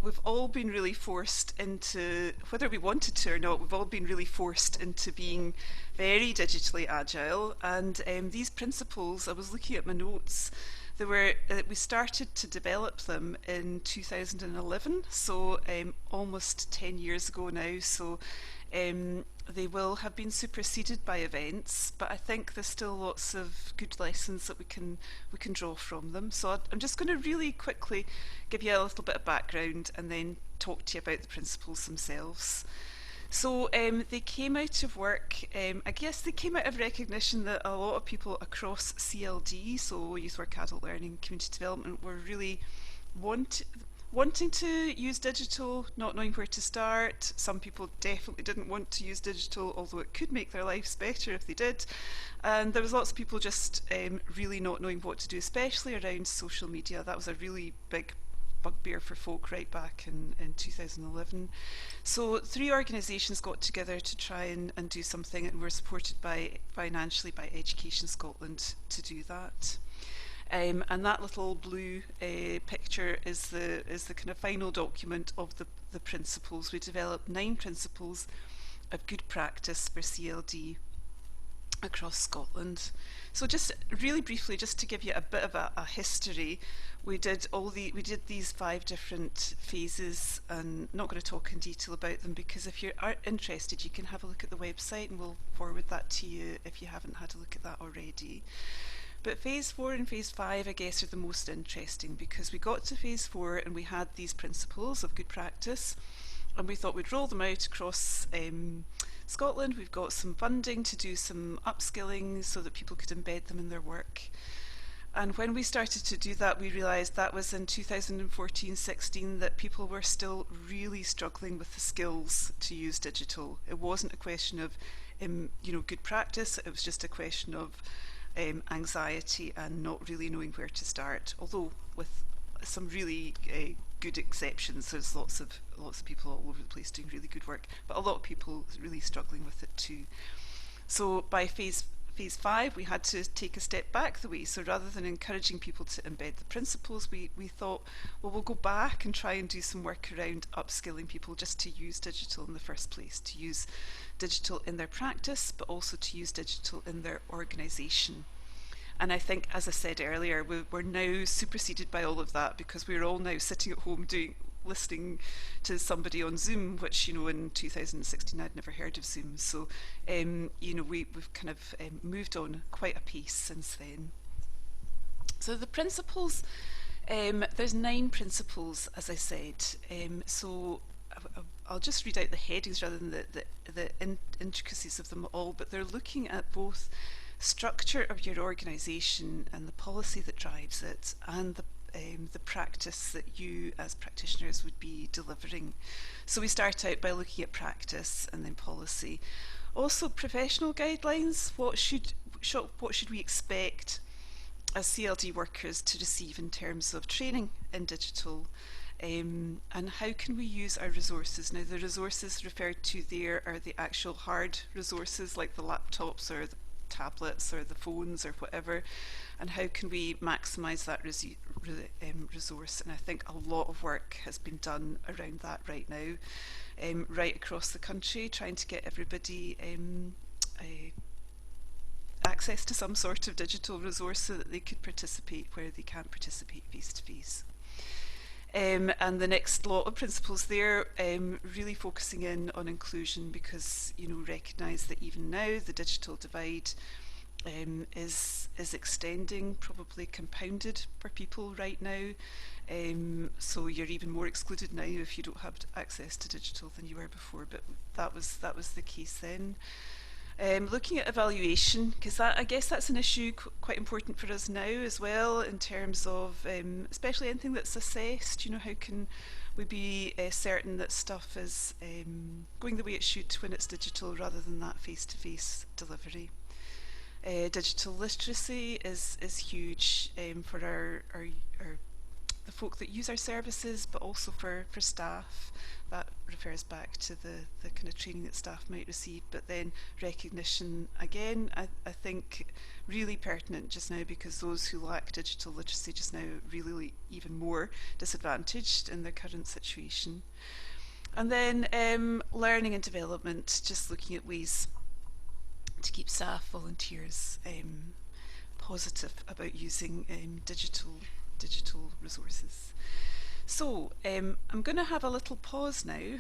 we've all been really forced into, whether we wanted to or not, we've all been really forced into being very digitally agile. And these principles, I was looking at my notes, we started to develop them in 2011, so almost 10 years ago now. So they will have been superseded by events, but I think there's still lots of good lessons that we can draw from them. So I'm just going to really quickly give you a little bit of background and then talk to you about the principles themselves. So they came out of work, I guess they came out of recognition that a lot of people across CLD, so Youth Work, Adult Learning, Community Development, were really want, wanting to use digital, not knowing where to start. Some people definitely didn't want to use digital, although it could make their lives better if they did. And there was lots of people just really not knowing what to do, especially around social media. That was a really big bugbear for folk right back in 2011. So 3 organisations got together to try and do something, and were supported financially by Education Scotland to do that. And that little blue picture is the kind of final document of the principles. We developed 9 principles of good practice for CLD across Scotland. So just really briefly, just to give you a bit of a history, we did these 5 different phases, and not going to talk in detail about them, because if you are interested, you can have a look at the website and we'll forward that to you if you haven't had a look at that already. But phase 4 and phase 5, I guess, are the most interesting, because we got to phase 4 and we had these principles of good practice, and we thought we'd roll them out across Scotland. We've got some funding to do some upskilling so that people could embed them in their work. And when we started to do that, we realised that was in 2014-16 that people were still really struggling with the skills to use digital. It wasn't a question of good practice, it was just a question of anxiety and not really knowing where to start, although with some really good exceptions. There's lots of people all over the place doing really good work, but a lot of people really struggling with it too. So by phase 5, we had to take a step back the way. So rather than encouraging people to embed the principles, we thought, well, we'll go back and try and do some work around upskilling people just to use digital in the first place, to use digital in their practice, but also to use digital in their organisation. And I think, as I said earlier, we're now superseded by all of that, because we're all now sitting at home listening to somebody on Zoom, which, in 2016 I'd never heard of Zoom. So, we've kind of moved on quite a pace since then. So the principles, there's 9 principles, as I said. So I'll just read out the headings rather than the intricacies of them all, but they're looking at both structure of your organisation and the policy that drives it, and the practice that you as practitioners would be delivering. So we start out by looking at practice and then policy. Also professional guidelines. What should we expect as CLD workers to receive in terms of training in digital? And how can we use our resources? Now, the resources referred to there are the actual hard resources, like the laptops or the tablets or the phones or whatever, and how can we maximise that resource? And I think a lot of work has been done around that right now, right across the country, trying to get everybody access to some sort of digital resource so that they could participate where they can't participate face to face. And the next lot of principles there, really focusing in on inclusion, because recognise that even now the digital divide is extending, probably compounded for people right now. So you're even more excluded now if you don't have access to digital than you were before. But that was the case then. Looking at evaluation, because I guess that's an issue quite important for us now as well, in terms of especially anything that's assessed. How can we be certain that stuff is going the way it should when it's digital, rather than that face-to-face delivery. Digital literacy is huge for the folk that use our services, but also for staff. That refers back to the kind of training that staff might receive, but then recognition again. I think really pertinent just now, because those who lack digital literacy just now really even more disadvantaged in their current situation. And then learning and development, just looking at ways to keep staff, volunteers positive about using digital resources. So I'm going to have a little pause now